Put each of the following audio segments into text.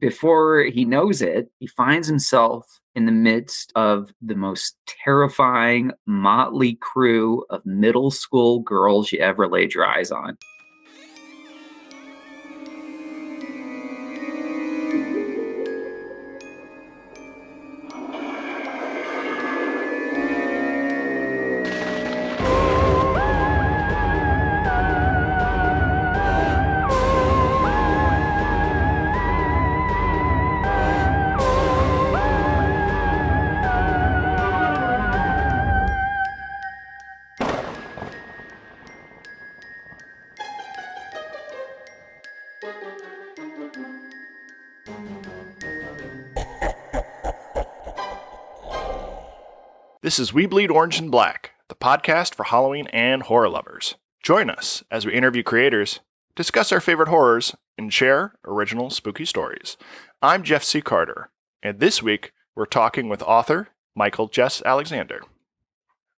before he knows it, he finds himself in the midst of the most terrifying motley crew of middle school girls you ever laid your eyes on. This is We Bleed Orange and Black, the podcast for Halloween and horror lovers. Join us as we interview creators, discuss our favorite horrors, and share original spooky stories. I'm Jeff C. Carter, and this week we're talking with author Michael Jess Alexander.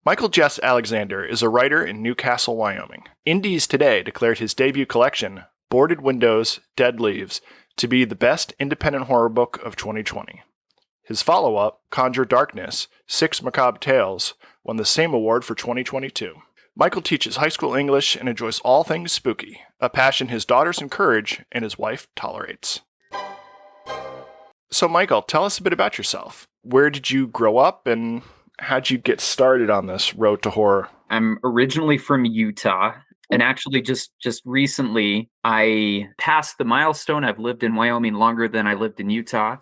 Michael Jess Alexander is a writer in Newcastle, Wyoming. Indies Today declared his debut collection, Boarded Windows, Dead Leaves, to be the best independent horror book of 2020. His follow-up, Conjure Darkness, 6 Macabre Tales, won the same award for 2022. Michael teaches high school English and enjoys all things spooky, a passion his daughters encourage and his wife tolerates. So Michael, tell us a bit about yourself. Where did you grow up and how'd you get started on this road to horror? I'm originally from Utah. And actually, just recently, I passed the milestone. I've lived in Wyoming longer than I lived in Utah.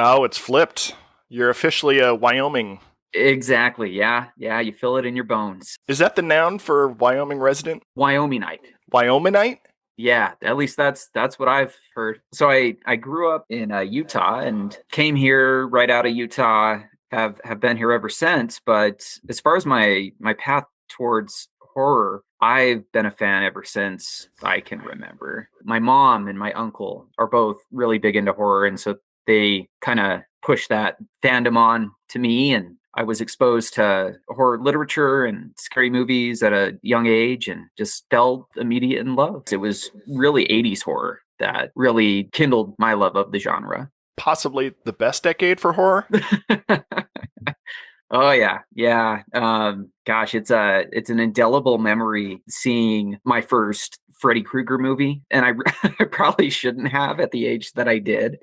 Oh, it's flipped. You're officially a Wyoming. Exactly. Yeah. You feel it in your bones. Is that the noun for Wyoming resident? Wyomingite. Wyomingite? Yeah, at least that's what I've heard. So I grew up in Utah and came here right out of Utah. Have been here ever since. But as far as my path towards horror, I've been a fan ever since I can remember. My mom and my uncle are both really big into horror, and so they kind of pushed that fandom on to me, and I was exposed to horror literature and scary movies at a young age and just fell immediate in love. It was really 80s horror that really kindled my love of the genre. Possibly the best decade for horror? Oh yeah. Gosh, it's an indelible memory seeing my first Freddy Krueger movie, and I probably shouldn't have at the age that I did.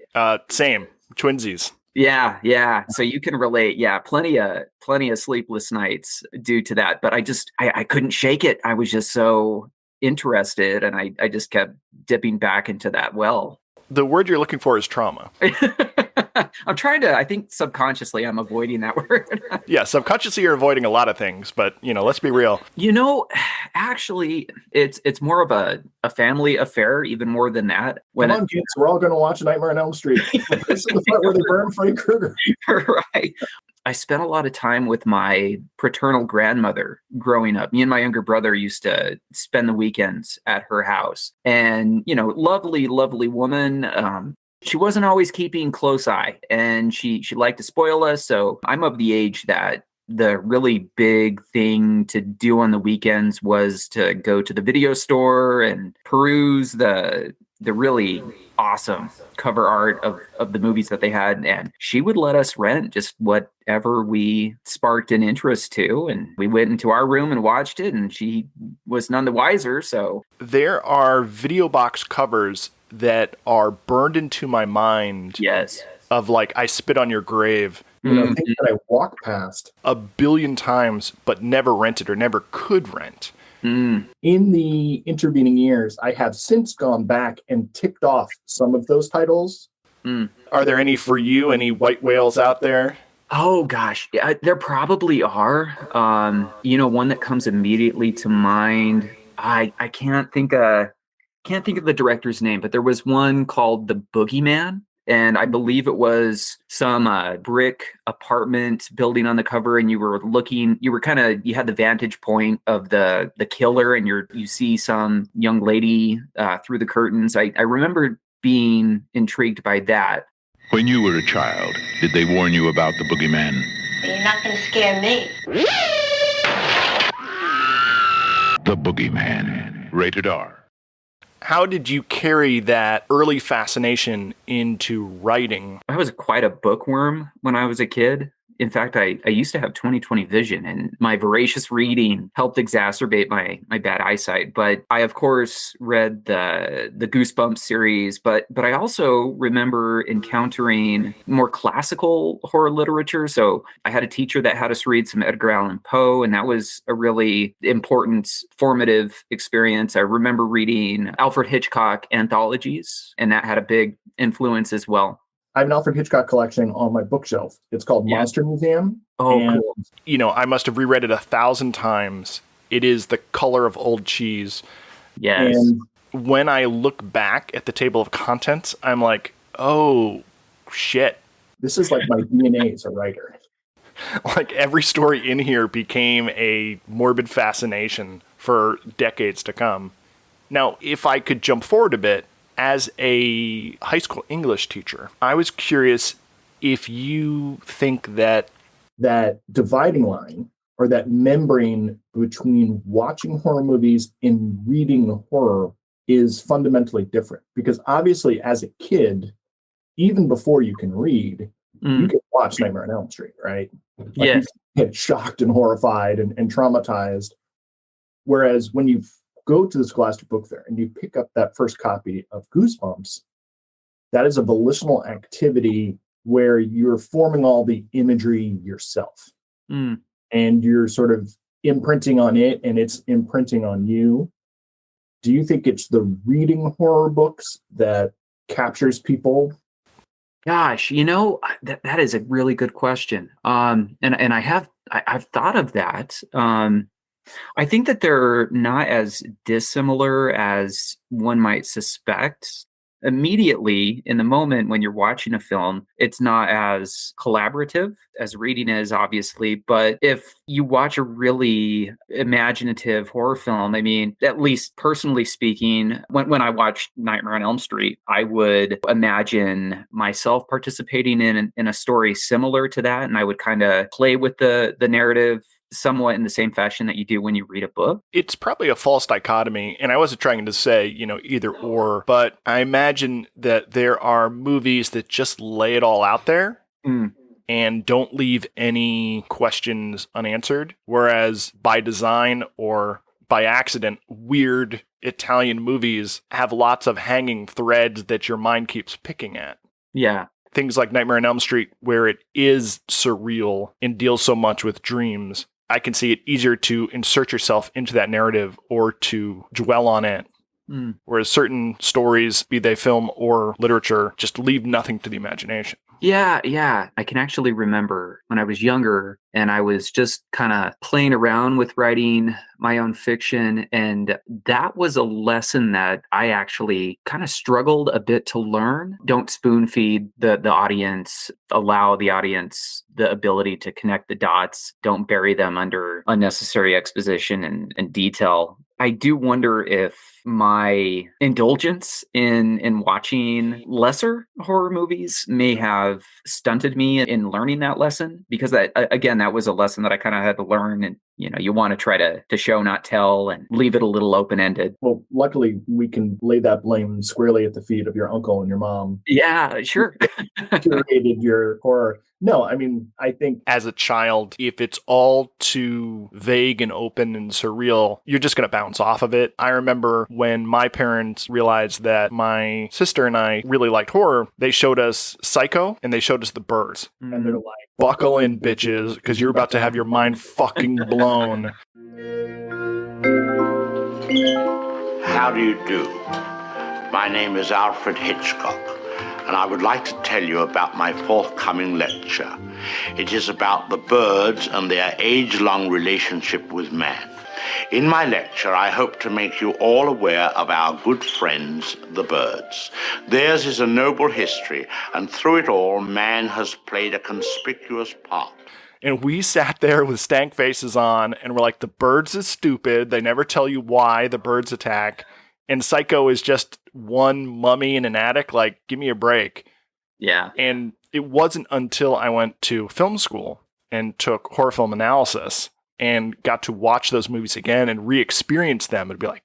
Same, twinsies. Yeah. So you can relate. Yeah, plenty of sleepless nights due to that. But I couldn't shake it. I was just so interested, and I just kept dipping back into that well. The word you're looking for is trauma. I think subconsciously I'm avoiding that word. Yeah, subconsciously you're avoiding a lot of things, but, let's be real. Actually, it's more of a family affair, even more than that. Come on, kids, we're all going to watch Nightmare on Elm Street. This is the part where they burn Freddy Krueger. Right. I spent a lot of time with my paternal grandmother growing up. Me and my younger brother used to spend the weekends at her house. And, lovely, lovely woman. She wasn't always keeping close eye, and she liked to spoil us. So I'm of the age that the really big thing to do on the weekends was to go to the video store and peruse the really awesome cover art of the movies that they had. And she would let us rent just whatever we sparked an interest to. And we went into our room and watched it, and she was none the wiser. So there are video box covers that are burned into my mind. Yes. Of I Spit on Your Grave. Things that I walk past a billion times, but never rented or never could rent. In the intervening years, I have since gone back and ticked off some of those titles. Are there any for you? Any white whales out there? Oh gosh, yeah, there probably are. One that comes immediately to mind. I can't think of the director's name, but there was one called The Boogeyman. And I believe it was some brick apartment building on the cover, and you had the vantage point of the killer, and you see some young lady through the curtains. I remember being intrigued by that. When you were a child, did they warn you about the boogeyman? You're not going to scare me. The Boogeyman. Rated R. How did you carry that early fascination into writing? I was quite a bookworm when I was a kid. In fact, I used to have 20/20 vision, and my voracious reading helped exacerbate my bad eyesight. But I, of course, read the Goosebumps series, but I also remember encountering more classical horror literature. So I had a teacher that had us read some Edgar Allan Poe, and that was a really important, formative experience. I remember reading Alfred Hitchcock anthologies, and that had a big influence as well. I have an Alfred Hitchcock collection on my bookshelf. It's called Monster Museum. Oh, and cool. You know, I must have reread it 1,000 times. It is the color of old cheese. Yes. And When I look back at the table of contents, I'm like, oh, shit. this is like my DNA as a writer. Like every story in here became a morbid fascination for decades to come. Now, if I could jump forward a bit, as a high school English teacher, I was curious if you think that Dividing line or that membrane between watching horror movies and reading horror is fundamentally different. Because obviously, as a kid, even before you can read, you can watch Nightmare on Elm Street, right? Like Yes. you get shocked and horrified and traumatized. Whereas when you go to the Scholastic Book Fair and you pick up that first copy of Goosebumps, that is a volitional activity where you're forming all the imagery yourself. Mm. And you're sort of imprinting on it and it's imprinting on you. Do you think it's the reading horror books that captures people? Gosh, that is a really good question. And I've thought of that. I think that they're not as dissimilar as one might suspect. Immediately in the moment when you're watching a film, it's not as collaborative as reading is, obviously. But if you watch a really imaginative horror film, I mean, at least personally speaking, when I watched Nightmare on Elm Street, I would imagine myself participating in a story similar to that. And I would kind of play with the narrative somewhat in the same fashion that you do when you read a book. it's probably a false dichotomy, and I wasn't trying to say, either or, but I imagine that there are movies that just lay it all out there and don't leave any questions unanswered, whereas by design or by accident, weird Italian movies have lots of hanging threads that your mind keeps picking at. Yeah. Things like Nightmare on Elm Street, where it is surreal and deals so much with dreams, I can see it easier to insert yourself into that narrative or to dwell on it. Whereas certain stories, be they film or literature, just leave nothing to the imagination. Yeah. I can actually remember when I was younger and I was just kind of playing around with writing my own fiction. And that was a lesson that I actually kind of struggled a bit to learn. Don't spoon feed the audience, allow the audience the ability to connect the dots. Don't bury them under unnecessary exposition and detail. I do wonder if my indulgence in watching lesser horror movies may have stunted me in learning that lesson, because that was a lesson that I kind of had to learn. And you want to try to show, not tell, and leave it a little open-ended. Well, luckily we can lay that blame squarely at the feet of your uncle and your mom. Yeah, sure. Curated your horror. No, I mean, I think As a child, if it's all too vague and open and surreal, you're just going to bounce off of it. I remember when my parents realized that my sister and I really liked horror, they showed us Psycho and they showed us The Birds. and they're like, Buckle in, bitches, because you're about to have your mind fucking blown. How do you do? My name is Alfred Hitchcock, and I would like to tell you about my forthcoming lecture. It is about the birds and their age-long relationship with man. In my lecture, I hope to make you all aware of our good friends, the birds. Theirs is a noble history, and through it all, man has played a conspicuous part. And we sat there with stank faces on, and we're like, the birds is stupid. They never tell you why the birds attack. And Psycho is just one mummy in an attic. Like, give me a break. Yeah. And it wasn't until I went to film school and took horror film analysis and got to watch those movies again and re-experience them and be like,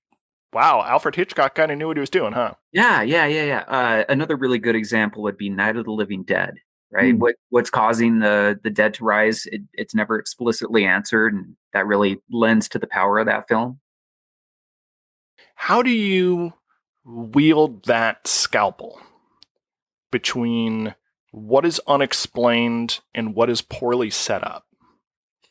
Wow, Alfred Hitchcock kind of knew what he was doing, huh? Yeah. Another really good example would be Night of the Living Dead, right? Mm. What's causing the dead to rise? It's never explicitly answered, and that really lends to the power of that film. How do you wield that scalpel between what is unexplained and what is poorly set up?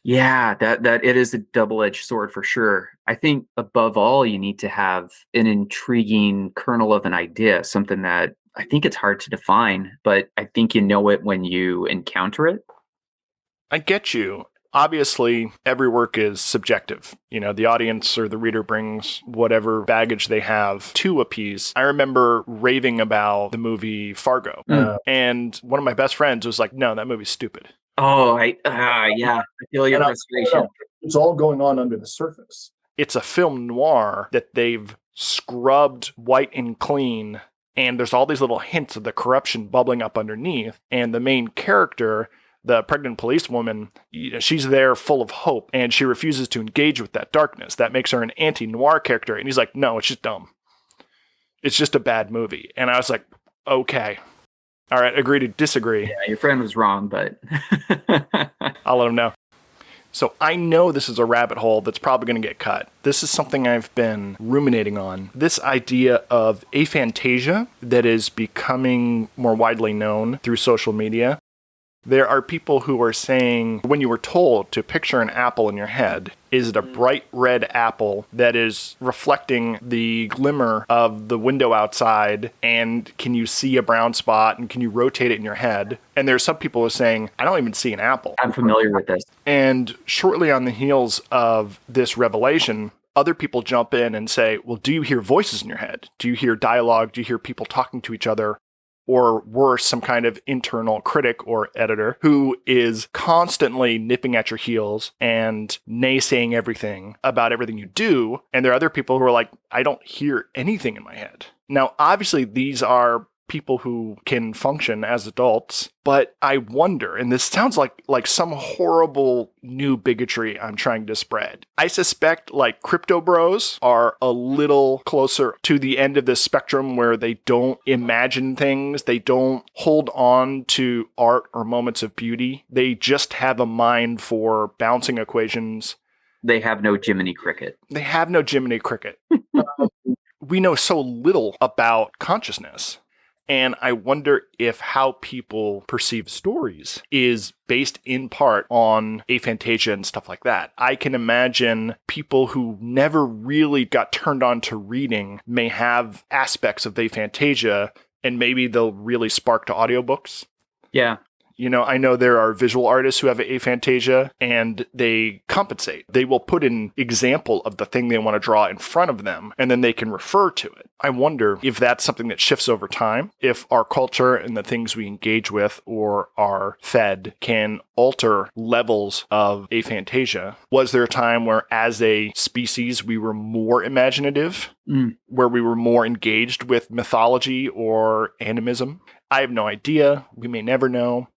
Yeah, that it is a double-edged sword for sure. I think above all, you need to have an intriguing kernel of an idea, something that I think it's hard to define, but I think you know it when you encounter it. I get you. Obviously, every work is subjective. The audience or the reader brings whatever baggage they have to a piece. I remember raving about the movie Fargo, and one of my best friends was like, no, that movie's stupid. Oh, yeah, I feel your And frustration. it's all going on under the surface. It's a film noir that they've scrubbed white and clean, and there's all these little hints of the corruption bubbling up underneath. And the main character, the pregnant policewoman, she's there full of hope, and she refuses to engage with that darkness. That makes her an anti-noir character. And he's like, no, it's just dumb. It's just a bad movie. And I was like, okay. All right, agree to disagree. Yeah, your friend was wrong, but I'll let him know. So I know this is a rabbit hole that's probably going to get cut. This is something I've been ruminating on. This idea of aphantasia that is becoming more widely known through social media. There are people who are saying, when you were told to picture an apple in your head, is it a bright red apple that is reflecting the glimmer of the window outside, and can you see a brown spot, and can you rotate it in your head? And there's some people who are saying, I don't even see an apple. I'm familiar with this. And shortly on the heels of this revelation, other people jump in and say, well, do you hear voices in your head? Do you hear dialogue? Do you hear people talking to each other? Or worse, some kind of internal critic or editor who is constantly nipping at your heels and naysaying everything about everything you do. And there are other people who are like, I don't hear anything in my head. Now, obviously, these are people who can function as adults, but I wonder, and this sounds like some horrible new bigotry I'm trying to spread. I suspect like crypto bros are a little closer to the end of this spectrum where they don't imagine things, they don't hold on to art or moments of beauty. They just have a mind for bouncing equations. They have no Jiminy Cricket. They have no Jiminy Cricket. We know so little about consciousness. And I wonder if how people perceive stories is based in part on aphantasia and stuff like that. I can imagine people who never really got turned on to reading may have aspects of aphantasia, and maybe they'll really spark to audiobooks. Yeah. I know there are visual artists who have aphantasia, and they compensate. They will put an example of the thing they want to draw in front of them, and then they can refer to it. I wonder if that's something that shifts over time, if our culture and the things we engage with or are fed can alter levels of aphantasia. Was there a time where, as a species, we were more imaginative, where we were more engaged with mythology or animism? I have no idea. We may never know.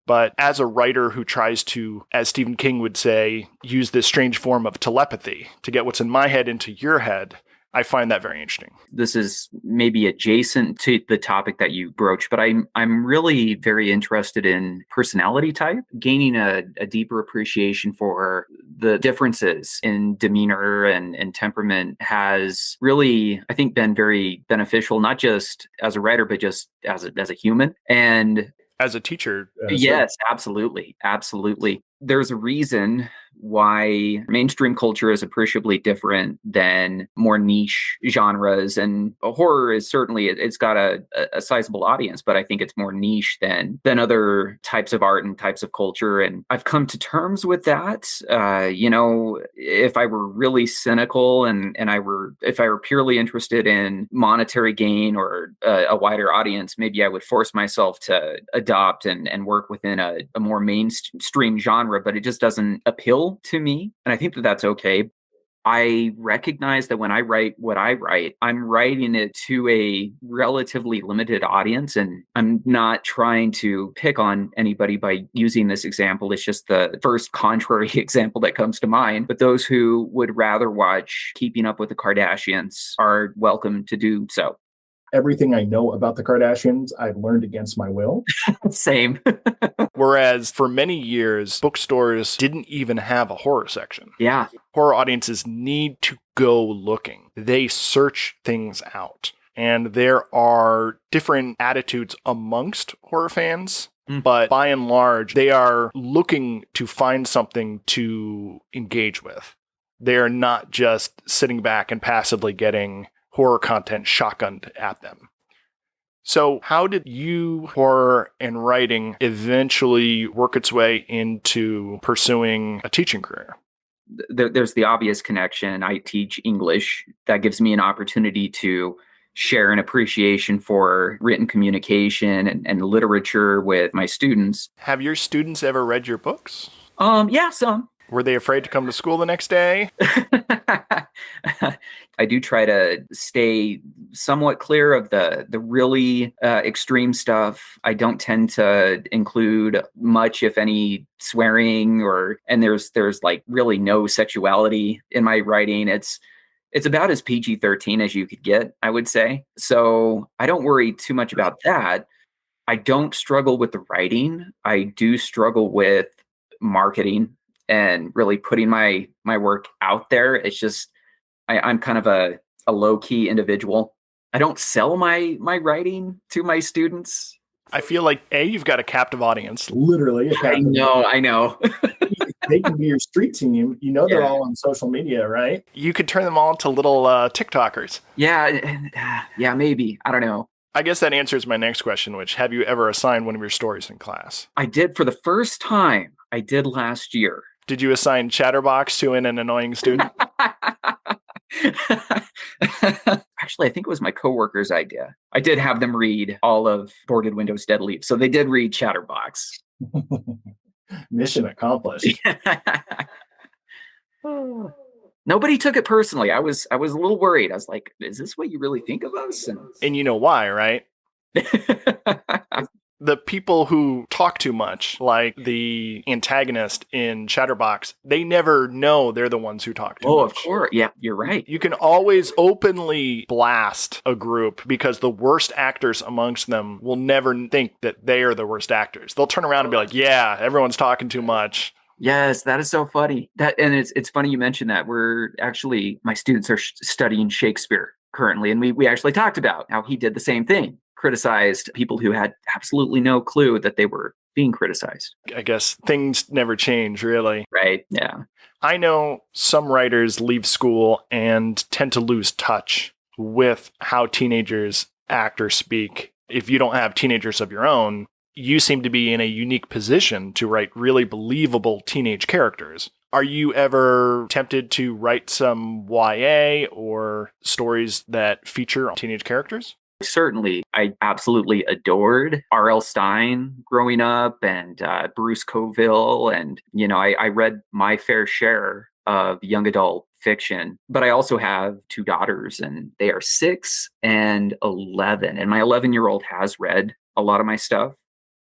But as a writer who tries to, as Stephen King would say, use this strange form of telepathy to get what's in my head into your head, I find that very interesting. This is maybe adjacent to the topic that you broached, but I'm really very interested in personality type, gaining a deeper appreciation for the differences in demeanor and temperament has really, I think, been very beneficial, not just as a writer, but just as a human. And as a teacher. Yes, absolutely. Absolutely. There's a reason why mainstream culture is appreciably different than more niche genres. And horror is certainly, it's got a sizable audience, but I think it's more niche than other types of art and types of culture. And I've come to terms with that. If I were really cynical and if I were purely interested in monetary gain or a wider audience, maybe I would force myself to adopt and work within a more mainstream genre, but it just doesn't appeal to me. And I think that that's okay. I recognize that when I write what I write, I'm writing it to a relatively limited audience. And I'm not trying to pick on anybody by using this example. It's just the first contrary example that comes to mind. But those who would rather watch Keeping Up with the Kardashians are welcome to do so. Everything I know about the Kardashians, I've learned against my will. Same. Whereas for many years, bookstores didn't even have a horror section. Yeah. Horror audiences need to go looking. They search things out. And there are different attitudes amongst horror fans, but by and large, they are looking to find something to engage with. They are not just sitting back and passively getting horror content shotgunned at them. So how did horror and writing eventually work its way into pursuing a teaching career? There's the obvious connection. I teach English. That gives me an opportunity to share an appreciation for written communication and literature with my students. Have your students ever read your books? Yeah, some. Were they afraid to come to school the next day? I do try to stay somewhat clear of the really extreme stuff. I don't tend to include much, if any, swearing and there's like really no sexuality in my writing. It's about as PG-13 as you could get, I would say. So I don't worry too much about that. I don't struggle with the writing. I do struggle with marketing and really putting my work out there. It's just, I'm kind of a low-key individual. I don't sell my writing to my students. I feel like, you've got a captive audience. Literally a captive. I know. They can be your street team. They're all on social media, right? You could turn them all into little TikTokers. Yeah, maybe. I don't know. I guess that answers my next question, which, have you ever assigned one of your stories in class? I did for the first time. I did last year. Did you assign Chatterbox to an annoying student? Actually, I think it was my coworker's idea. I did have them read all of Boarded Windows Dead Leaf. So they did read Chatterbox. Mission accomplished. Nobody took it personally. I was a little worried. I was like, is this what you really think of us? And you know why, right? The people who talk too much, like the antagonist in Chatterbox, they never know they're the ones who talk too much. Oh, of course. Yeah, you're right. You can always openly blast a group because the worst actors amongst them will never think that they are the worst actors. They'll turn around and be like, yeah, everyone's talking too much. Yes, that is so funny. And it's funny you mentioned that. My students are studying Shakespeare currently, and we actually talked about how he did the same thing. Criticized people who had absolutely no clue that they were being criticized. I guess things never change, really. Right, yeah. I know some writers leave school and tend to lose touch with how teenagers act or speak. If you don't have teenagers of your own, you seem to be in a unique position to write really believable teenage characters. Are you ever tempted to write some YA or stories that feature teenage characters? Certainly. I absolutely adored R.L. Stine growing up and Bruce Coville. And, I read my fair share of young adult fiction, but I also have two daughters and they are 6 and 11. And my 11-year-old has read a lot of my stuff.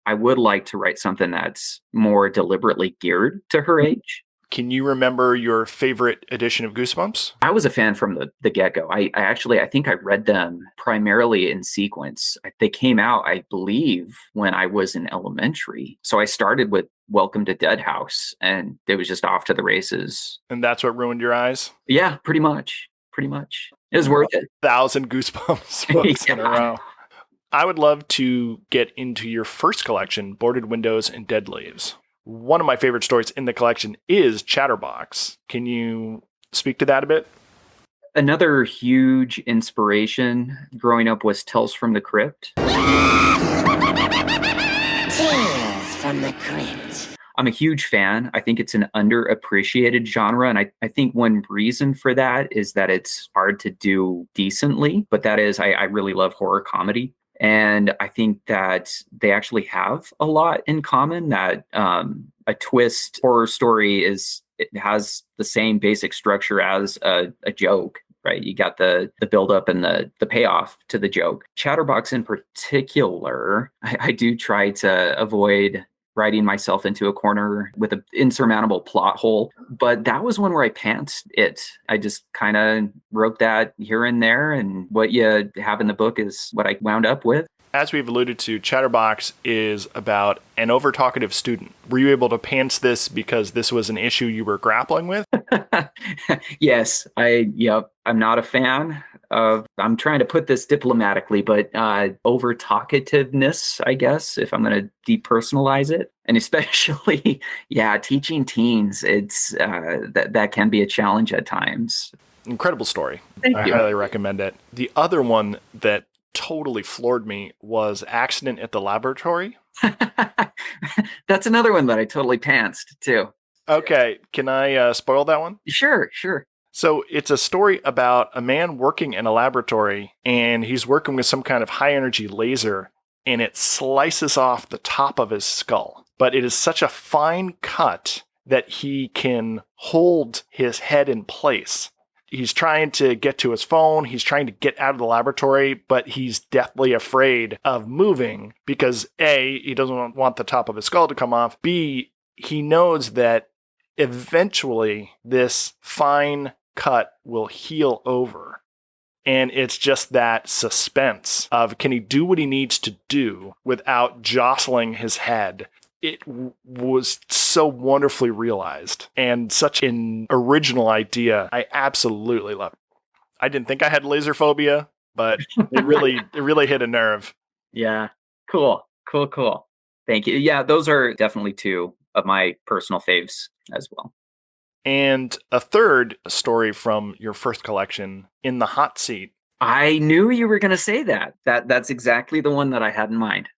I would like to write something that's more deliberately geared to her age. Can you remember your favorite edition of Goosebumps? I was a fan from the get-go. I think I read them primarily in sequence. They came out, I believe, when I was in elementary. So I started with Welcome to Dead House, and it was just off to the races. And that's what ruined your eyes? Yeah, pretty much. It was worth it. 1,000 Goosebumps books in a row. I would love to get into your first collection, Boarded Windows and Dead Leaves. One of my favorite stories in the collection is Chatterbox. Can you speak to that a bit? Another huge inspiration growing up was Tales from the Crypt. Tales from the Crypt. I'm a huge fan. I think it's an underappreciated genre. And I think one reason for that is that it's hard to do decently. But that is, I really love horror comedy. And I think that they actually have a lot in common, that a twist horror story is it has the same basic structure as a joke, right? You got the build up and the payoff to the joke. Chatterbox in particular, I do try to avoid writing myself into a corner with an insurmountable plot hole. But that was one where I pantsed it. I just kind of wrote that here and there, and what you have in the book is what I wound up with. As we've alluded to, Chatterbox is about an over-talkative student. Were you able to pants this because this was an issue you were grappling with? Yes, I'm not a fan of, I'm trying to put this diplomatically, but over talkativeness, I guess, if I'm going to depersonalize it. And especially, teaching teens, it's that can be a challenge at times. Incredible story. Thank I you. highly recommend it. The other one that totally floored me was Accident at the Laboratory. That's another one that I totally pantsed too. Okay, can I spoil that one? Sure. So it's a story about a man working in a laboratory, and he's working with some kind of high energy laser, and it slices off the top of his skull. But it is such a fine cut that he can hold his head in place. He's trying to get to his phone. He's trying to get out of the laboratory, but he's deathly afraid of moving because A, he doesn't want the top of his skull to come off. B, he knows that eventually this fine cut will heal over. And it's just that suspense of, can he do what he needs to do without jostling his head? It was so wonderfully realized and such an original idea. I absolutely love it. I didn't think I had laser phobia, but it really hit a nerve. Yeah. Cool. Thank you. Yeah, those are definitely two of my personal faves as well. And a third story from your first collection, In the Hot Seat. I knew you were going to say that. That's exactly the one that I had in mind.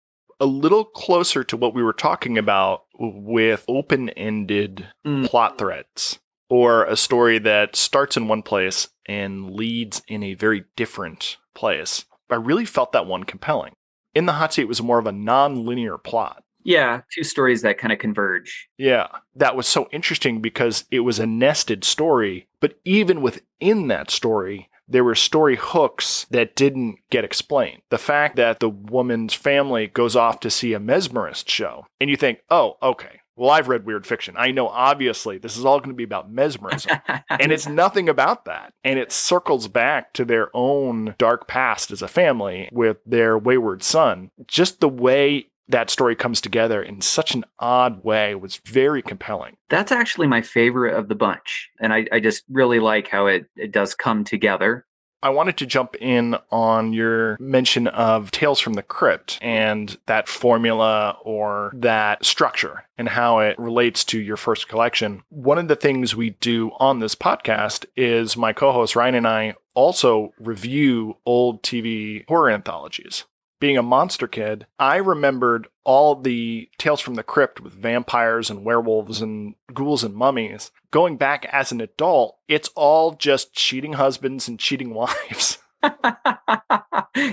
A little closer to what we were talking about with open-ended plot threads, or a story that starts in one place and leads in a very different place. I really felt that one compelling. In the Hot Seat was more of a non-linear plot. Yeah, two stories that kind of converge. Yeah, that was so interesting because it was a nested story, but even within that story, there were story hooks that didn't get explained. The fact that the woman's family goes off to see a mesmerist show, and you think, oh, okay, well, I've read weird fiction. I know, obviously, this is all going to be about mesmerism. And it's nothing about that. And it circles back to their own dark past as a family with their wayward son. Just the way that story comes together in such an odd way was very compelling. That's actually my favorite of the bunch. And I just really like how it does come together. I wanted to jump in on your mention of Tales from the Crypt and that formula or that structure and how it relates to your first collection. One of the things we do on this podcast is my co-host Ryan and I also review old TV horror anthologies. Being a monster kid, I remembered all the Tales from the Crypt with vampires and werewolves and ghouls and mummies. Going back as an adult, it's all just cheating husbands and cheating wives.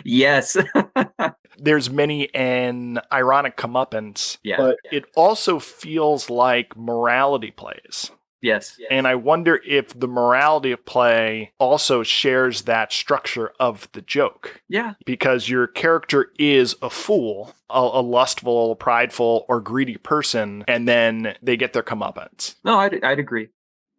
Yes. There's many an ironic comeuppance. Yeah. But It also feels like morality plays. Yes. And I wonder if the morality play also shares that structure of the joke. Yeah. Because your character is a fool, a lustful, prideful, or greedy person, and then they get their comeuppance. No, I'd agree.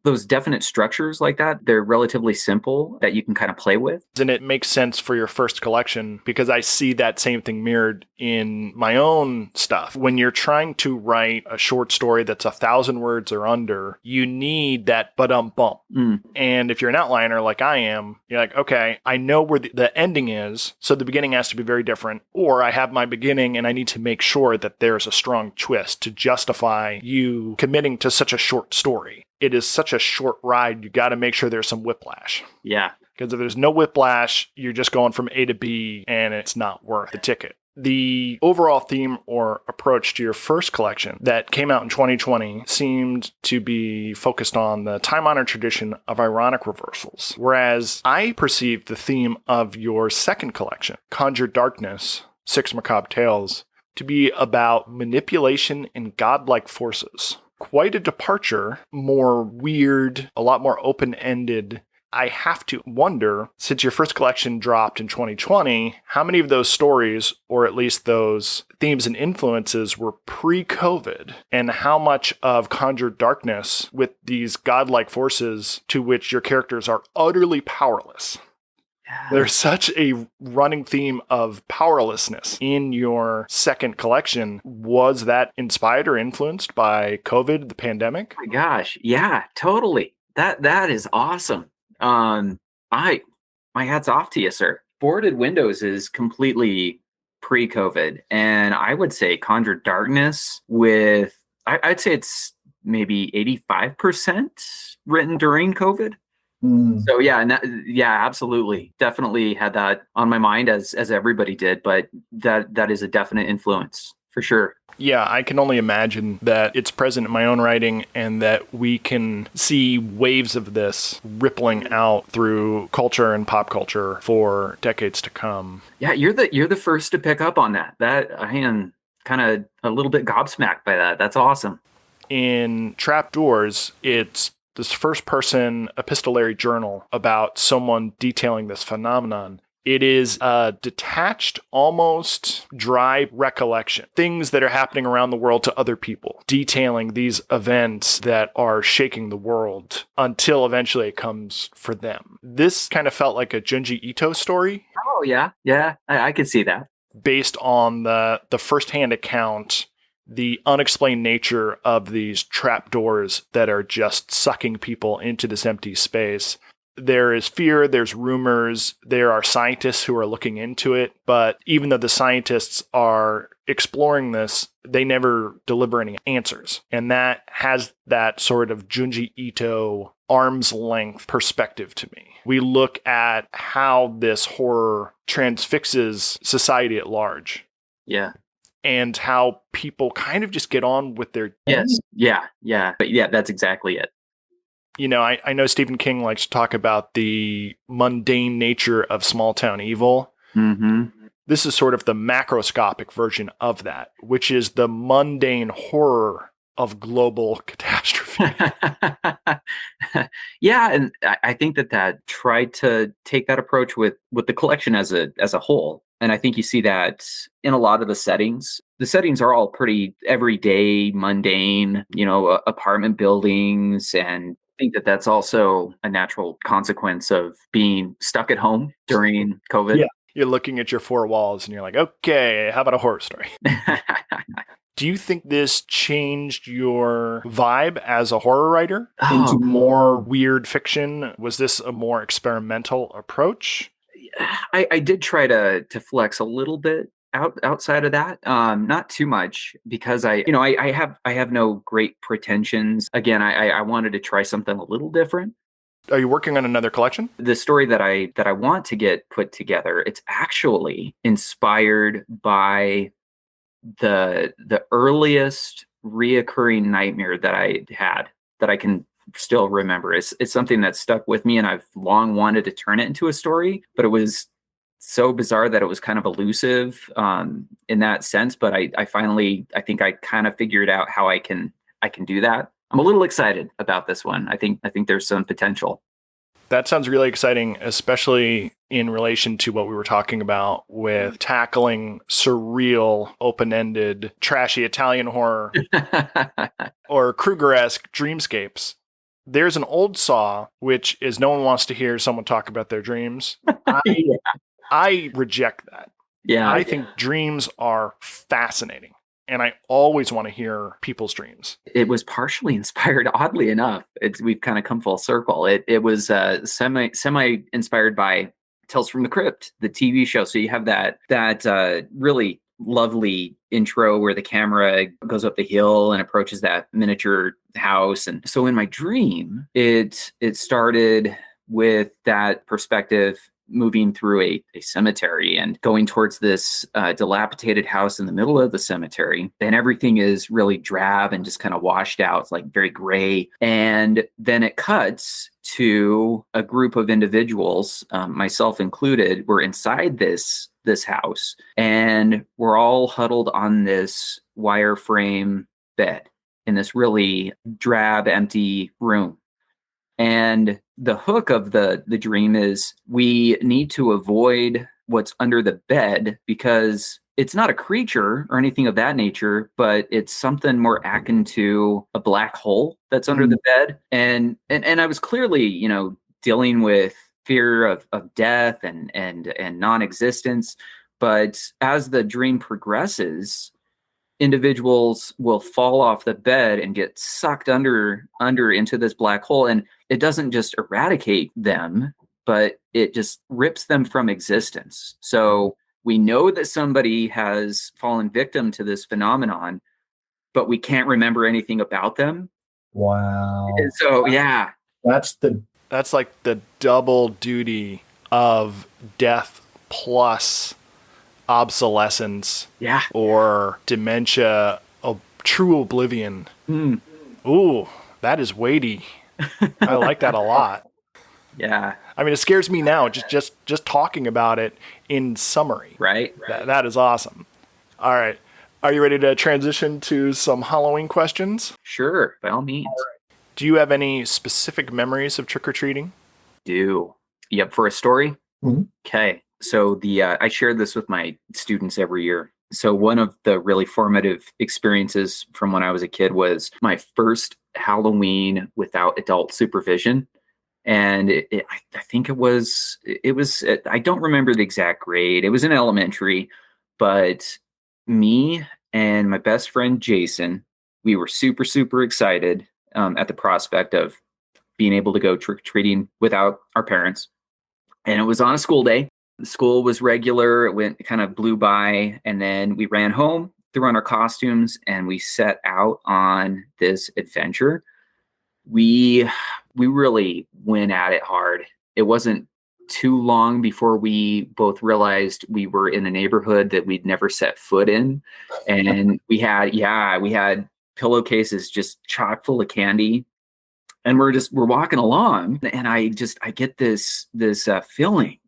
Those definite structures like that, they're relatively simple that you can kind of play with. And it makes sense for your first collection because I see that same thing mirrored in my own stuff. When you're trying to write a short story that's 1,000 words or under, you need that bump. And if you're an outliner like I am, you're like, okay, I know where the ending is, so the beginning has to be very different. Or I have my beginning and I need to make sure that there's a strong twist to justify you committing to such a short story. It is such a short ride, you got to make sure there's some whiplash. Yeah. Because if there's no whiplash, you're just going from A to B and it's not worth the ticket. The overall theme or approach to your first collection that came out in 2020 seemed to be focused on the time-honored tradition of ironic reversals. Whereas I perceived the theme of your second collection, Conjure Darkness, 6 Macabre Tales, to be about manipulation and godlike forces. Quite a departure, more weird, a lot more open-ended. I have to wonder, since your first collection dropped in 2020, how many of those stories, or at least those themes and influences, were pre-COVID, and how much of Conjured Darkness with these godlike forces to which your characters are utterly powerless. There's such a running theme of powerlessness in your second collection. Was that inspired or influenced by COVID, the pandemic? Oh my gosh, yeah, totally. That is awesome. I my hat's off to you, sir. Boarded Windows is completely pre-COVID, and I would say Conjured Darkness with I'd say it's maybe 85% written during COVID. So yeah, yeah, absolutely, definitely had that on my mind as everybody did, but that is a definite influence for sure. Yeah, I can only imagine that it's present in my own writing and that we can see waves of this rippling out through culture and pop culture for decades to come. Yeah, you're the first to pick up on that. That I am kind of a little bit gobsmacked by that. That's awesome. In Trapdoors, it's this first-person epistolary journal about someone detailing this phenomenon. It is a detached, almost dry recollection. Things that are happening around the world to other people, detailing these events that are shaking the world until eventually it comes for them. This kind of felt like a Junji Ito story. Oh yeah, yeah, I could see that. Based on the firsthand account, the unexplained nature of these trapdoors that are just sucking people into this empty space. There is fear, there's rumors, there are scientists who are looking into it, but even though the scientists are exploring this, they never deliver any answers. And that has that sort of Junji Ito arm's length perspective to me. We look at how this horror transfixes society at large. Yeah. And how people kind of just get on with their... Yes. Yeah. But yeah, that's exactly it. You know, I know Stephen King likes to talk about the mundane nature of small town evil. Mm-hmm. This is sort of the macroscopic version of that, which is the mundane horror of global catastrophe. Yeah, and I think that tried to take that approach with the collection as a whole. And I think you see that in a lot of the settings. The settings are all pretty everyday, mundane, apartment buildings. And I think that that's also a natural consequence of being stuck at home during COVID. Yeah. You're looking at your four walls and you're like, okay, how about a horror story? Do you think this changed your vibe as a horror writer into more weird fiction? Was this a more experimental approach? I did try to flex a little bit outside of that, not too much, because I have no great pretensions. Again, I wanted to try something a little different. Are you working on another collection? The story that I want to get put together, it's actually inspired by the earliest reoccurring nightmare that I had that I can still remember. It's something that stuck with me, and I've long wanted to turn it into a story, but it was so bizarre that it was kind of elusive in that sense. But I finally, I think I kind of figured out how I can do that. I'm a little excited about this one. I think there's some potential. That sounds really exciting, especially in relation to what we were talking about with tackling surreal, open-ended, trashy Italian horror or Kruger-esque dreamscapes. There's an old saw, which is no one wants to hear someone talk about their dreams. I reject that. Yeah, I think dreams are fascinating. And I always want to hear people's dreams. It was partially inspired, oddly enough. We've kind of come full circle. It was semi inspired by Tales from the Crypt, the TV show. So you have that really lovely intro where the camera goes up the hill and approaches that miniature house. And so in my dream, it started with that perspective, moving through a cemetery and going towards this dilapidated house in the middle of the cemetery. And everything is really drab and just kind of washed out. It's like very gray. And then it cuts to a group of individuals, myself included. We're inside this house, and we're all huddled on this wireframe bed. in this really drab, empty room. And the hook of the dream is we need to avoid what's under the bed because it's not a creature or anything of that nature, but it's something more akin to a black hole that's under the bed. And I was clearly, dealing with fear of death and non-existence. But as the dream progresses, individuals will fall off the bed and get sucked under into this black hole, and it doesn't just eradicate them, but it just rips them from existence. So we know that somebody has fallen victim to this phenomenon, but we can't remember anything about them. Wow. And so yeah, That's like the double duty of death plus obsolescence, yeah, or dementia, true oblivion. Ooh, that is weighty. I like that a lot. yeah, I mean, it scares me now just talking about it in summary. right. That is awesome. All right, are you ready to transition to some Halloween questions? Sure, by all means. Do you have any specific memories of trick-or-treating? Do you up for a story? Mhm. Okay. So I share this with my students every year. So one of the really formative experiences from when I was a kid was my first Halloween without adult supervision. And I think it was, I don't remember the exact grade. It was in elementary, but me and my best friend, Jason, we were super, super excited at the prospect of being able to go trick-or-treating without our parents. And it was on a school day. The school was regular. It kind of blew by. And then we ran home, threw on our costumes, and we set out on this adventure. We really went at it hard. It wasn't too long before we both realized we were in a neighborhood that we'd never set foot in. And we had pillowcases just chock full of candy. And we're walking along, and I get this feeling,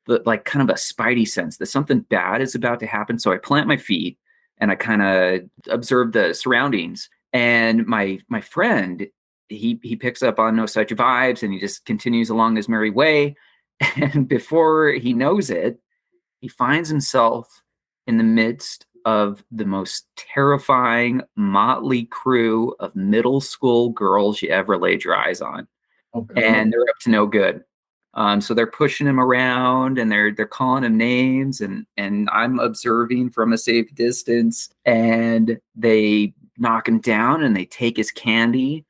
like kind of a spidey sense that something bad is about to happen. So I plant my feet and I kind of observe the surroundings. And my friend, he picks up on no such vibes, and he just continues along his merry way. And before he knows it, he finds himself in the midst of the most terrifying motley crew of middle school girls you ever laid your eyes on. Okay. And they're up to no good. So they're pushing him around, and they're calling him names, and I'm observing from a safe distance, and they knock him down and they take his candy,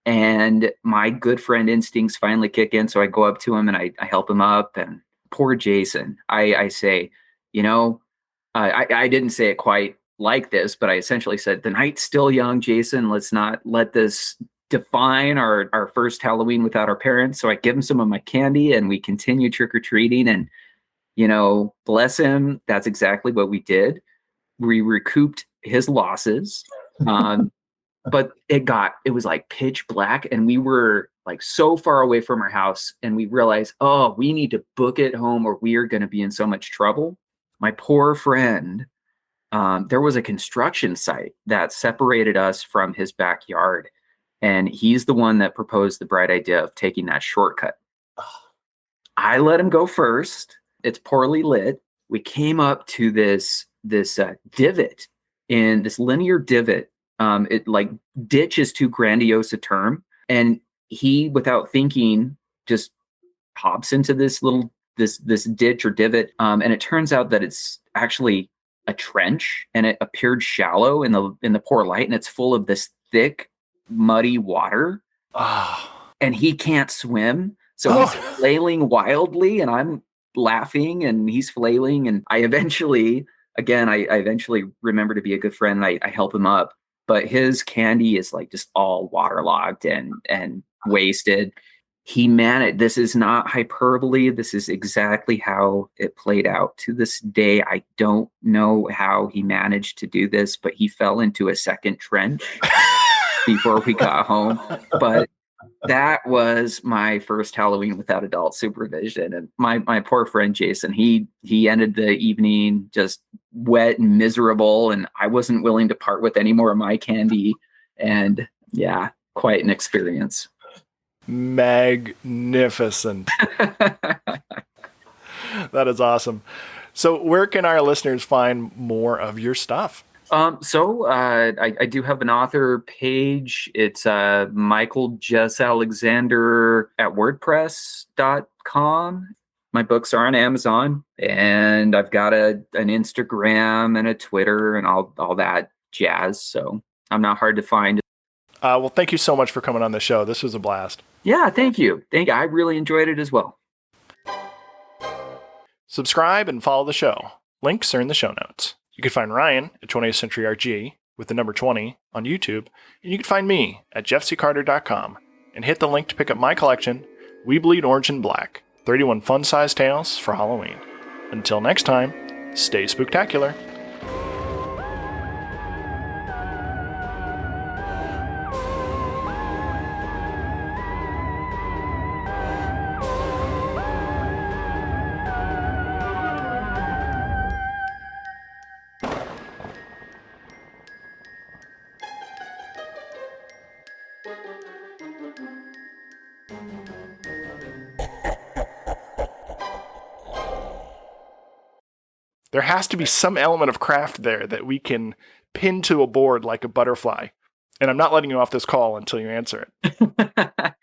and my good friend instincts finally kick in. So I go up to him and I help him up, and poor Jason, I say, I didn't say it quite like this, but I essentially said, the night's still young, Jason. Let's not let this define our first Halloween without our parents. So I give him some of my candy, and we continue trick-or-treating, and bless him, that's exactly what we did. We recouped his losses. But it was like pitch black, and we were like so far away from our house, and we realized, oh, we need to book it home or we are going to be in so much trouble. My poor friend, there was a construction site that separated us from his backyard. And he's the one that proposed the bright idea of taking that shortcut. I let him go first. It's poorly lit. We came up to this divot, in this linear divot. It like ditch is too grandiose a term. And he, without thinking, just hops into this ditch or divot. And it turns out that it's actually a trench, and it appeared shallow in the poor light, and it's full of this thick, muddy water. And he can't swim, so he's flailing wildly, and I'm laughing, and he's flailing, and I eventually remember to be a good friend, and I help him up, but his candy is like just all waterlogged and wasted. He managed. This is not hyperbole. This is exactly how it played out. To this day, I don't know how he managed to do this, but he fell into a second trench before we got home. But that was my first Halloween without adult supervision. And my poor friend Jason, he ended the evening just wet and miserable, and I wasn't willing to part with any more of my candy. And yeah, quite an experience. Magnificent. That is awesome. So where can our listeners find more of your stuff? I do have an author page. It's Michael Jess Alexander at WordPress.com. My books are on Amazon, and I've got an Instagram and a Twitter and all that jazz. So I'm not hard to find. Well, thank you so much for coming on the show. This was a blast. Yeah, thank you. I really enjoyed it as well. Subscribe and follow the show. Links are in the show notes. You can find Ryan at 20th Century RG with the number 20 on YouTube, and you can find me at jeffccarter.com and hit the link to pick up my collection, We Bleed Orange and Black, 31 fun-sized tales for Halloween. Until next time, stay spooktacular. There has to be some element of craft there that we can pin to a board like a butterfly. And I'm not letting you off this call until you answer it.